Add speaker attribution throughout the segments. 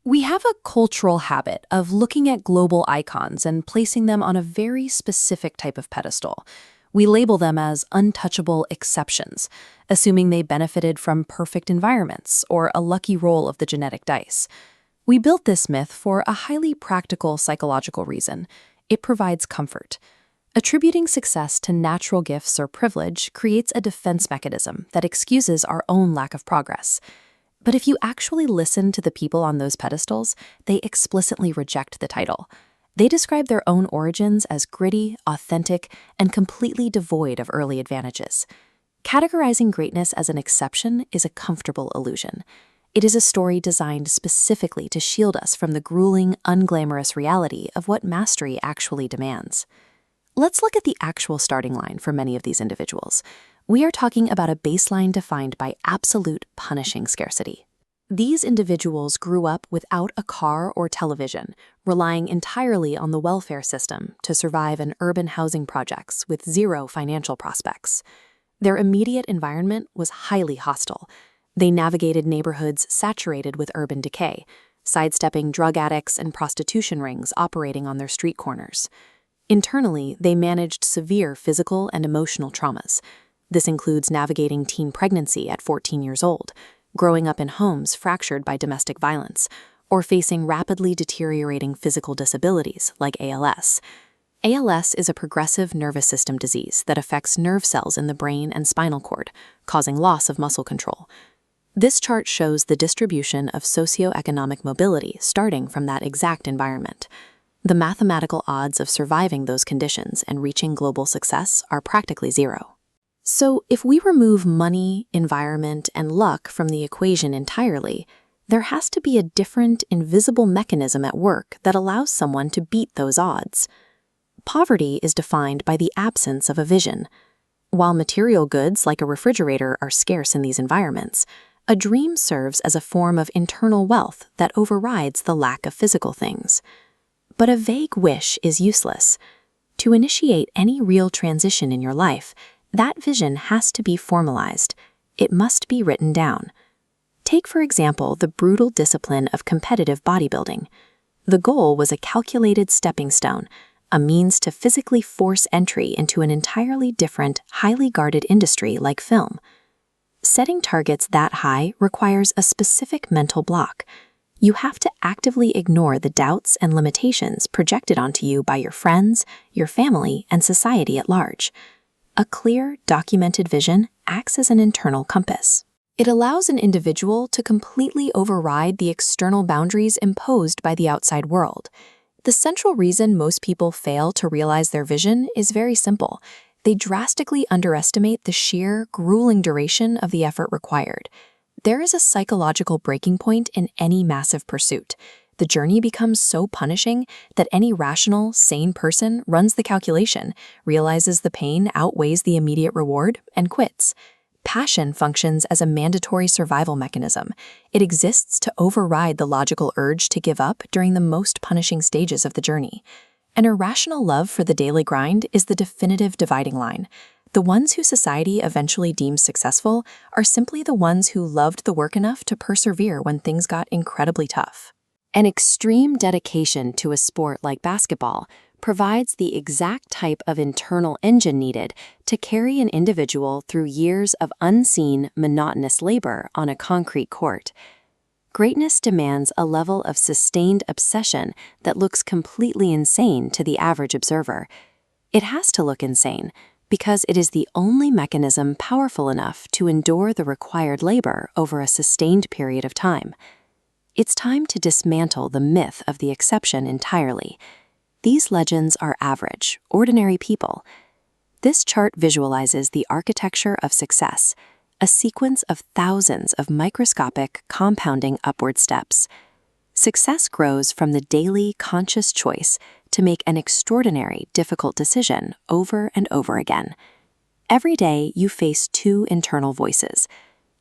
Speaker 1: We have a cultural habit of looking at global icons and placing them on a very specific type of pedestal. We label them as untouchable exceptions, assuming they benefited from perfect environments or a lucky roll of the genetic dice. We built this myth for a highly practical psychological reason. It provides comfort. Attributing success to natural gifts or privilege creates a defense mechanism that excuses our own lack of progress. But if you actually listen to the people on those pedestals, they explicitly reject the title. They describe their own origins as gritty, authentic, and completely devoid of early advantages. Categorizing greatness as an exception is a comfortable illusion. It is a story designed specifically to shield us from the grueling, unglamorous reality of what mastery actually demands. Let's look at the actual starting line for many of these individuals. We are talking about a baseline defined by absolute punishing scarcity. These individuals grew up without a car or television, relying entirely on the welfare system to survive in urban housing projects with zero financial prospects. Their immediate environment was highly hostile. They navigated neighborhoods saturated with urban decay, sidestepping drug addicts and prostitution rings operating on their street corners. Internally, they managed severe physical and emotional traumas. This includes navigating teen pregnancy at 14 years old, growing up in homes fractured by domestic violence, or facing rapidly deteriorating physical disabilities like ALS. ALS is a progressive nervous system disease that affects nerve cells in the brain and spinal cord, causing loss of muscle control. This chart shows the distribution of socioeconomic mobility starting from that exact environment. The mathematical odds of surviving those conditions and reaching global success are practically zero. So, if we remove money, environment, and luck from the equation entirely, there has to be a different, invisible mechanism at work that allows someone to beat those odds. Poverty is defined by the absence of a vision. While material goods like a refrigerator are scarce in these environments, a dream serves as a form of internal wealth that overrides the lack of physical things. But a vague wish is useless. To initiate any real transition in your life, that vision has to be formalized. It must be written down. Take, for example, the brutal discipline of competitive bodybuilding. The goal was a calculated stepping stone, a means to physically force entry into an entirely different, highly guarded industry like film. Setting targets that high requires a specific mental block. You have to actively ignore the doubts and limitations projected onto you by your friends, your family, and society at large. A clear, documented vision acts as an internal compass. It allows an individual to completely override the external boundaries imposed by the outside world. The central reason most people fail to realize their vision is very simple. They drastically underestimate the sheer, grueling duration of the effort required. There is a psychological breaking point in any massive pursuit. The journey becomes so punishing that any rational, sane person runs the calculation, realizes the pain outweighs the immediate reward, and quits. Passion functions as a mandatory survival mechanism. It exists to override the logical urge to give up during the most punishing stages of the journey. An irrational love for the daily grind is the definitive dividing line. The ones who society eventually deems successful are simply the ones who loved the work enough to persevere when things got incredibly tough. An extreme dedication to a sport like basketball provides the exact type of internal engine needed to carry an individual through years of unseen, monotonous labor on a concrete court. Greatness demands a level of sustained obsession that looks completely insane to the average observer. It has to look insane because it is the only mechanism powerful enough to endure the required labor over a sustained period of time. It's time to dismantle the myth of the exception entirely. These legends are average, ordinary people. This chart visualizes the architecture of success, a sequence of thousands of microscopic, compounding upward steps. Success grows from the daily, conscious choice to make an extraordinary, difficult decision over and over again. Every day, you face two internal voices.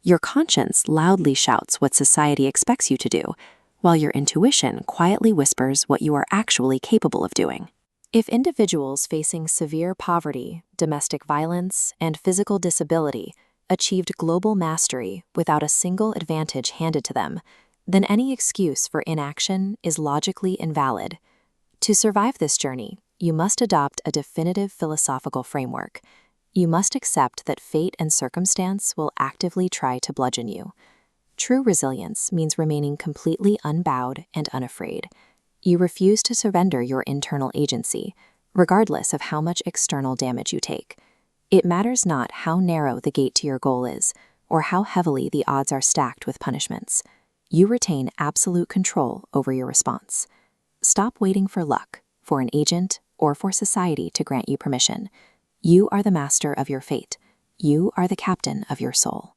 Speaker 1: Your conscience loudly shouts what society expects you to do, while your intuition quietly whispers what you are actually capable of doing. If individuals facing severe poverty, domestic violence, and physical disability achieved global mastery without a single advantage handed to them,
Speaker 2: then any excuse for inaction is logically invalid. To survive this journey, you must adopt a definitive philosophical framework. You must accept that fate and circumstance will actively try to bludgeon you. True resilience means remaining completely unbowed and unafraid. You refuse to surrender your internal agency, regardless of how much external damage you take. It matters not how narrow the gate to your goal is, or how heavily the odds are stacked with punishments. You retain absolute control over your response. Stop waiting for luck, for an agent, or for society to grant you permission. You are the master of your fate. You are the captain of your soul.